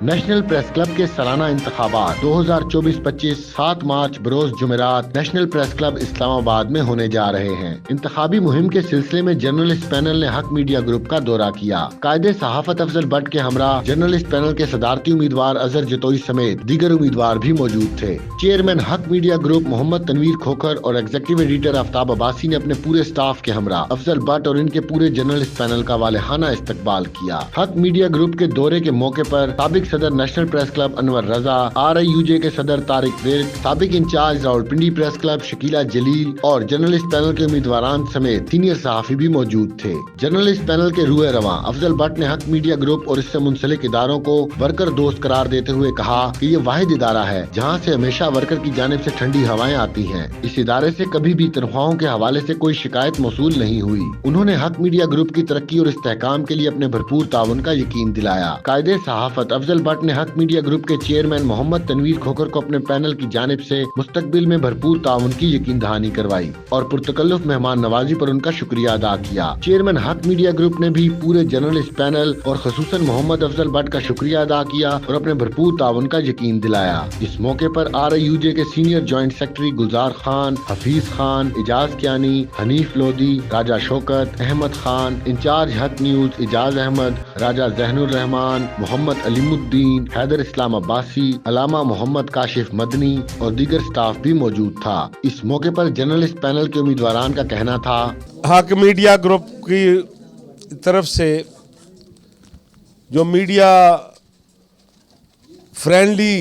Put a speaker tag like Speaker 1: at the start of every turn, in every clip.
Speaker 1: National press club के सालाना इंतखाबात 2024-25 7 मार्च बरोज जुमेरात नेशनल प्रेस क्लब इस्लामाबाद में होने जा रहे हैं। इंतखाबी मुहिम के सिलसिले में जर्नलिस्ट पैनल ने हक मीडिया ग्रुप का दौरा किया। कायदे सहाफत अफजल भट्ट के हमरा जर्नलिस्ट पैनल के सदारती उम्मीदवार अजहर जतोई समेत दीगर उम्मीदवार भी मौजूद थे। चेयरमैन हक मीडिया ग्रुप मोहम्मद तनवीर खोखर और एग्जीक्यूटिव एडिटर आफ्ताब अब्बासी ने अपने पूरे स्टाफ के हमरा अफजल भट्ट और इनके पूरे जर्नलिस्ट पैनल का वालेहाना इस्तकबाल किया। हक मीडिया ग्रुप के दौरे के मौके पर साबिक सदर national press club Anwar Raza, RIUJ के सदर तारिक विर्क, साबिक in charge Rawalpindi press club Shakeela Jaleel और जर्नलिस्ट पैनल के उम्मीदवारान समेत सीनियर सहाफी भी मौजूद थे। जर्नलिस्ट पैनल के रूए रवां अफजल भट्ट ने हक मीडिया ग्रुप और इससे मुंसलिक इदारों को वर्कर दोस्त करार देते हुए कहा कि ये वाहिद इदारा है जहाँ से हमेशा वर्कर की जानिब से ठंडी हवाएं आती हैं। इस इदारे से कभी भी तनख्वाहों के हवाले से कोई शिकायत मौसूल नहीं हुई। उन्होंने हक मीडिया ग्रुप की तरक्की और इस्तेहकाम के लिए अपने भरपूर ताउन का यकीन दिलाया। कायदे सहाफत अफजल भट्ट ने हक मीडिया ग्रुप के चेयरमैन मोहम्मद तनवीर खोखर को अपने पैनल की जानिब से मुस्तकबिल में भरपूर ताउन की यकीन दहानी करवाई और पुरतकल्लुफ मेहमान नवाजी पर उनका शुक्रिया अदा किया। चेयरमैन हक मीडिया ग्रुप ने भी पूरे जर्नलिस्ट पैनल और खसूसन मोहम्मद अफजल भट्ट का शुक्रिया अदा किया और अपने भरपूर ताउन का यकीन दिलाया। इस मौके पर RIUJ के सीनियर ज्वाइंट सेक्रेटरी गुलजार खान, हफीज खान, इजाज कियानी, हनीफ लोधी, राजा शौकत, अहमद खान, इंचार्ज हक न्यूज इजाज अहमद, राजा जहनुर रहमान, मोहम्मद अलीमुद्दीन, हैदर इस्लाम अब्बासी, अलामा मोहम्मद काशिफ मदनी और दीगर स्टाफ भी मौजूद था। इस मौके पर जर्नलिस्ट पैनल के उम्मीदवारान का कहना था,
Speaker 2: हक मीडिया ग्रुप की तरफ से जो मीडिया फ्रेंडली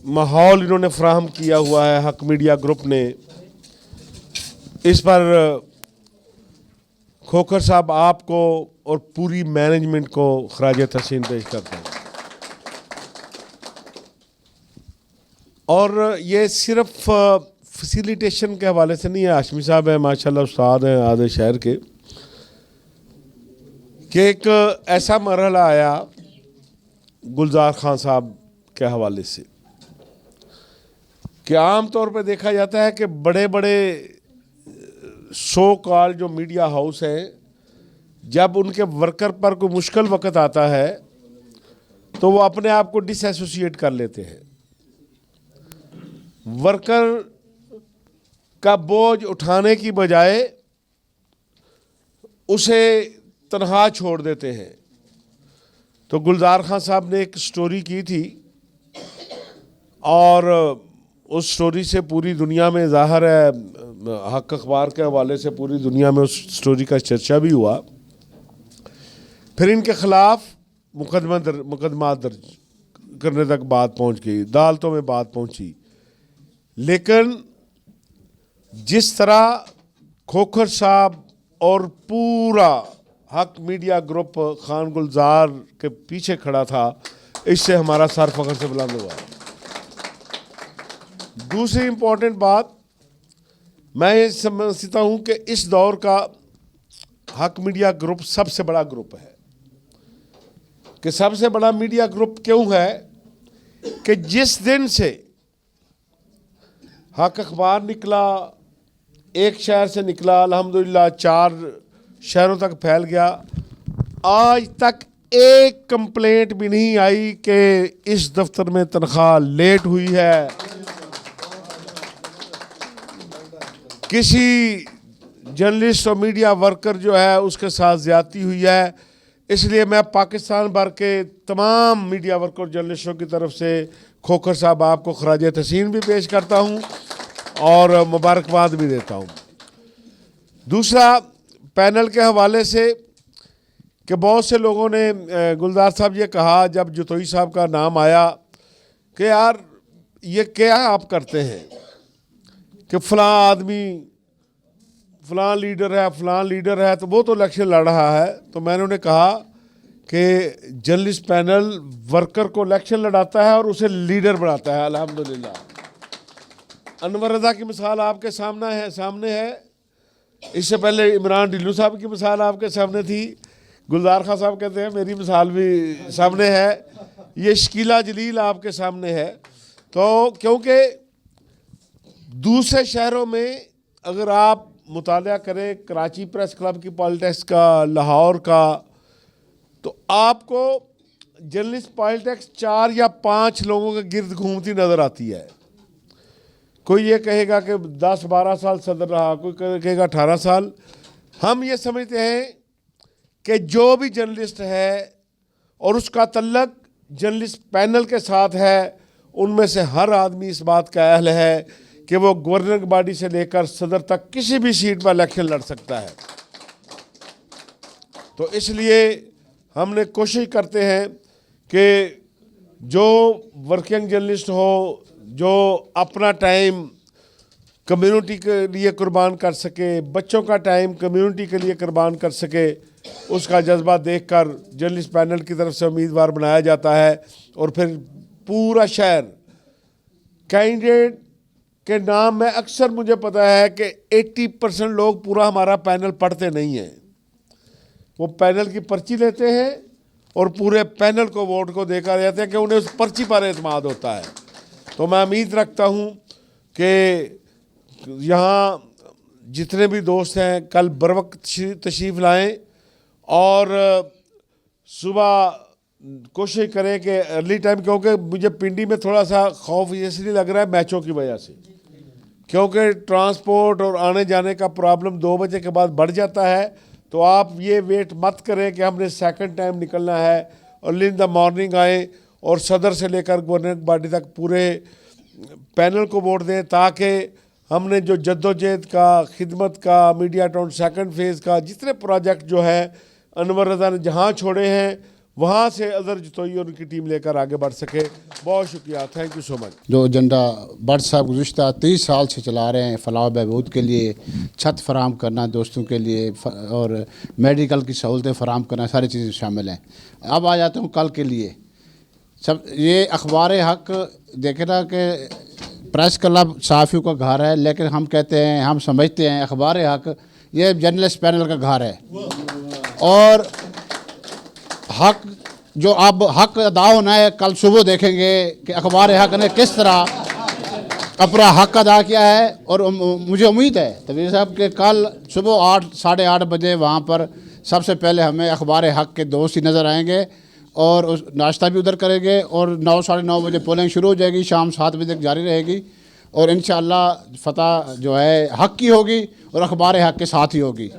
Speaker 2: माहौल इन्होंने फ्राहम किया हुआ है हक मीडिया ग्रुप ने, इस पर खोखर साहब आपको और पूरी मैनेजमेंट को खराज तहसीन पेश करते हैं। और ये सिर्फ फैसिलिटेशन के हवाले से नहीं है, हाशमी साहब हैं माशाल्लाह, उस्ताद हैं आधे शहर के, कि एक ऐसा मरहला आया गुलजार खान साहब के हवाले से कि आम तौर पे देखा जाता है कि बड़े बड़े सो कॉल जो मीडिया हाउस हैं, जब उनके वर्कर पर कोई मुश्किल वक्त आता है तो वो अपने आप को डिसएसोसिएट कर लेते हैं, वर्कर का बोझ उठाने की बजाय उसे तनहा छोड़ देते हैं। तो गुलजार खान साहब ने एक स्टोरी की थी और उस स्टोरी से पूरी दुनिया में ज़ाहिर है, हक अखबार के हवाले से पूरी दुनिया में उस स्टोरी का चर्चा भी हुआ। फिर इनके खिलाफ मुकदमा दर्ज करने तक बात पहुंच गई, अदालतों में बात पहुंची। लेकिन जिस तरह खोखर साहब और पूरा हक मीडिया ग्रुप खान गुलजार के पीछे खड़ा था, इससे हमारा सर फख्र से बुलंद हुआ। दूसरी इम्पोर्टेंट बात मैं ये समझता हूँ कि इस दौर का हक मीडिया ग्रुप सबसे बड़ा ग्रुप है। कि सबसे बड़ा मीडिया ग्रुप क्यों है कि जिस दिन से हक अखबार निकला, एक शहर से निकला, अल्हम्दुलिल्लाह 4 शहरों तक फैल गया, आज तक एक कंप्लेंट भी नहीं आई कि इस दफ्तर में तनख्वाह लेट हुई है, किसी जर्नलिस्ट और मीडिया वर्कर जो है उसके साथ ज्यादती हुई है। इसलिए मैं पाकिस्तान भर के तमाम मीडिया वर्कर और जर्नलिस्टों की तरफ से खोखर साहब आपको खराज तहसीन भी पेश करता हूं और मुबारकबाद भी देता हूं। दूसरा, पैनल के हवाले से कि बहुत से लोगों ने, गुलजार साहब ये कहा जब जतोई साहब का नाम आया कि यार ये क्या आप करते हैं कि फ़लाँ आदमी फ़लाँ लीडर है तो वो तो इलेक्शन लड़ रहा है। तो मैंने उन्हें कहा कि जर्नलिस्ट पैनल वर्कर को इलेक्शन लड़ाता है और उसे लीडर बनाता है। अल्हम्दुलिल्लाह अनवर रज़ा की मिसाल आपके सामने है, इससे पहले इमरान ढिल्लू साहब की मिसाल आपके सामने थी, गुलजार खान साहब कहते हैं मेरी मिसाल भी सामने है, ये शकीला जलील आपके सामने है। तो क्योंकि दूसरे शहरों में अगर आप मुताला करें कराची प्रेस क्लब की पॉलिटिक्स का, लाहौर का, तो आपको जर्नलिस्ट पॉलिटिक्स 4 या 5 लोगों के गिर्द घूमती नज़र आती है। कोई ये कहेगा कि 10-12 साल सदर रहा, कोई कहेगा 18 साल। हम ये समझते हैं कि जो भी जर्नलिस्ट है और उसका तल्लक जर्नलिस्ट पैनल के साथ है, उनमें से हर आदमी इस बात का अहल है कि वो गवर्निंग बॉडी से लेकर सदर तक किसी भी सीट पर इलेक्शन लड़ सकता है। तो इसलिए हमने कोशिश करते हैं कि जो वर्किंग जर्नलिस्ट हो, जो अपना टाइम कम्युनिटी के लिए कुर्बान कर सके, बच्चों का टाइम कम्युनिटी के लिए कुर्बान कर सके, उसका जज्बा देखकर जर्नलिस्ट पैनल की तरफ से उम्मीदवार बनाया जाता है। और फिर पूरा शहर कैंडिडेट के नाम में अक्सर मुझे पता है कि 80% लोग पूरा हमारा पैनल पढ़ते नहीं हैं। वो पैनल की पर्ची लेते हैं और पूरे पैनल को वोट को देकर जाते हैं कि उन्हें उस पर्ची पर एतमाद होता है। तो मैं उम्मीद रखता हूँ कि यहाँ जितने भी दोस्त हैं कल बर वक्त तशरीफ़ लाएँ और सुबह कोशिश करें कि अर्ली टाइम, क्योंकि मुझे पिंडी में थोड़ा सा खौफ इसलिए लग रहा है मैचों की वजह से, क्योंकि ट्रांसपोर्ट और आने जाने का प्रॉब्लम 2 बजे के बाद बढ़ जाता है। तो आप ये वेट मत करें कि हमने सेकंड टाइम निकलना है, अर्ली इन द मॉर्निंग आएँ और सदर से लेकर गवर्निंग बॉडी तक पूरे पैनल को वोट दें, ताकि हमने जो जद्दोजहद का, खिदमत का, मीडिया टाउन सेकंड फेज़ का जितने प्रोजेक्ट जो है अनवर रज़ा ने जहाँ छोड़े हैं, वहाँ से अजहर जतोई और उनकी टीम लेकर आगे बढ़ सके। बहुत शुक्रिया, थैंक यू सो मच।
Speaker 3: जो एजेंडा भट्ट साहब गुज़िश्ता 30 साल से चला रहे हैं, फलाह बहबूद के लिए, छत फराम करना दोस्तों के लिए और मेडिकल की सहूलतें फराम करना, सारी चीज़ें शामिल हैं। अब आ जाता हूँ कल के लिए। सब ये अखबार हक देखे ना कि प्रेस क्लब सहाफ़ियों का घर है, लेकिन हम कहते हैं, हम समझते हैं अखबार हक ये जर्नलिस्ट पैनल का घर है। और हक जो अब हक अदा होना है, कल सुबह देखेंगे कि अखबार हक ने किस तरह अपना हक अदा किया है। और मुझे उम्मीद है तबीर साहब के कल सुबह 8 साढ़े 8 बजे वहाँ पर सबसे पहले हमें अखबार हक के दोस्त ही नज़र आएंगे और उस नाश्ता भी उधर करेंगे। और 9 साढ़े 9 बजे पोलिंग शुरू हो जाएगी, शाम 7 बजे तक जारी रहेगी। और इंशाअल्लाह फतह जो है हक की होगी और अखबार हक के साथ ही होगी।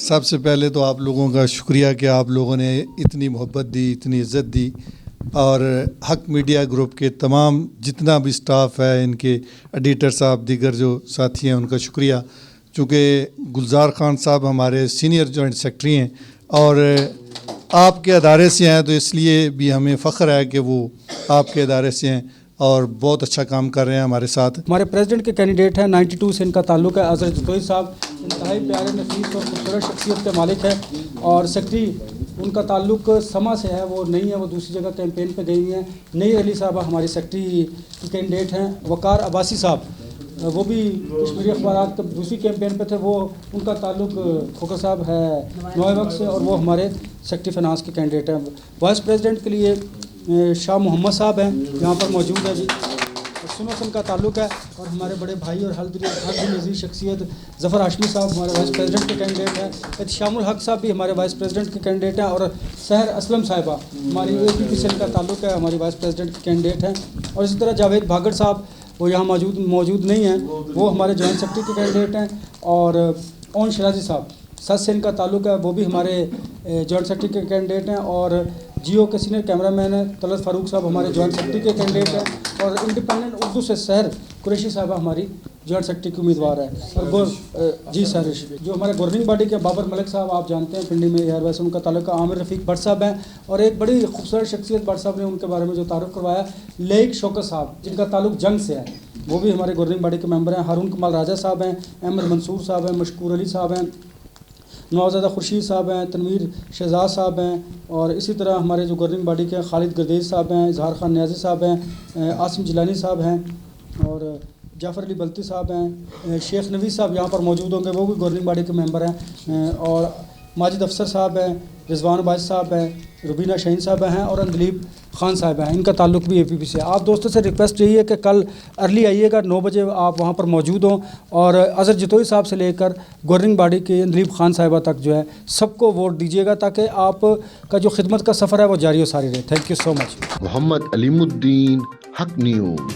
Speaker 4: सबसे पहले तो आप लोगों का शुक्रिया कि आप लोगों ने इतनी मोहब्बत दी, इतनी इज़्ज़त दी। और हक मीडिया ग्रुप के तमाम जितना भी स्टाफ है, इनके एडिटर साहब, दीगर जो साथी हैं, उनका शुक्रिया। चूँकि गुलजार खान साहब हमारे सीनियर जॉइंट सेक्रेटरी हैं और आपके अदारे से हैं, तो इसलिए भी हमें फ़ख्र है कि वो आपके अदारे से हैं और बहुत अच्छा काम कर रहे हैं हमारे साथ।
Speaker 5: हमारे प्रेसिडेंट के कैंडिडेट हैं, 92 से इनका ताल्लुक़ है। अजहर जतोई साहब इंतहाई प्यारे, नफीस और खूबसूरत शख्सियत के मालिक है। और सेक्रेटरी उनका ताल्लुक़ समा से है, वो नहीं है, वो दूसरी जगह कैंपेन पे गई हुई हैं। नई अली साहबा हमारी सेक्रेटरी की कैंडिडेट हैं। वकार अब्बासी साहब, वो भी कश्मीरी अखबारात के दूसरी कैंपेन पे थे, वो उनका ताल्लुक़ खोखर साहब है नोएवक से, और वो हमारे सेक्रेटरी फाइनेंस के कैंडिडेट हैं। वाइस प्रेसिडेंट के लिए शाह मोहम्मद साहब हैं, यहाँ पर मौजूद है जी। सुनो का ताल्लुक़ है। और हमारे बड़े भाई और हर दिल अजीज़ शख्सियत ज़फ़र हाशमी साहब हमारे वाइस प्रेसिडेंट के कैंडिडेट हैं। एहतशामुल हक साहब भी हमारे वाइस प्रेसिडेंट के कैंडिडेट हैं। और सहर असलम साहिबा हमारी APP से इनका ताल्लुक़ है, हमारी वाइस प्रेसिडेंट के कैंडिडेट हैं। और इसी तरह जावेद भागड़ साहब, वो यहाँ मौजूद नहीं हैं, वो हमारे जॉइंट सेक्रेटरी के कैंडिडेट हैं। और ओन शराजी साहब सच से इनका ताल्लुक़ है, वो भी हमारे जॉइंट सेक्रेटरी के कैंडिडेट हैं। और जियो के सीनियर कैमरामैन हैं तलत फारूक साहब हमारे जॉइंट सेक्रेटरी के कैंडिडेट हैं। और इंडिपेंडेंट उर्दू से सहर कुरैशी साहबा हमारी जॉइंट सेक्रेटरी की उम्मीदवार है। और जी सर, जो हमारे गवर्निंग बॉडी के बाबर मलिक साहब आप जानते हैं, पिंडी में एयरवेस उनका ताल्लुक़ आमिर रफ़ीक भट्ट साहब हैं। और एक बड़ी खूबसूरत शख्सियत भट्ट साहब ने उनके बारे में जो तारुफ करवाया, लेक शौकत साहब जिनका ताल्लुक़ जंग से है, वो भी हमारे गवर्निंग बॉडी के मेंबर हैं। हारून कमाल राजा साहब हैं, अहमद मंसूर साहब हैं, मशकूर अली साहब हैं, नवाज़ादा खुर्शीद साहब हैं, तनवीर शहजाद साहब हैं। और इसी तरह हमारे जो गवर्निंग बॉडी के खालिद गर्देज साहब हैं, इजहार खान न्याजी साहब हैं, आसिम जिलानी साहब हैं, और जाफ़र अली बल्ती साहब हैं। शेख नवीस साहब यहाँ पर मौजूद होंगे, वो भी गवर्निंग बॉडी के मेंबर हैं। और माजिद अफसर साहब हैं, रिजवान बाज साहब हैं, रुबीना शहीन साहब हैं और अंदलीब खान साहब हैं। इनका ताल्लुक भी APP से। आप दोस्तों से रिक्वेस्ट यही है कि कल अर्ली आइएगा, 9 बजे आप वहाँ पर मौजूद हों और अज़हर जतोई साहब से लेकर गवर्निंग बॉडी के अंदलीब खान साहिबा तक जो है सबको वोट दीजिएगा, ताकि आप का जो खिदमत का सफ़र है वो जारी और सारी रहे। Thank you so much.
Speaker 1: Mohammad Alimuddin, Haq news.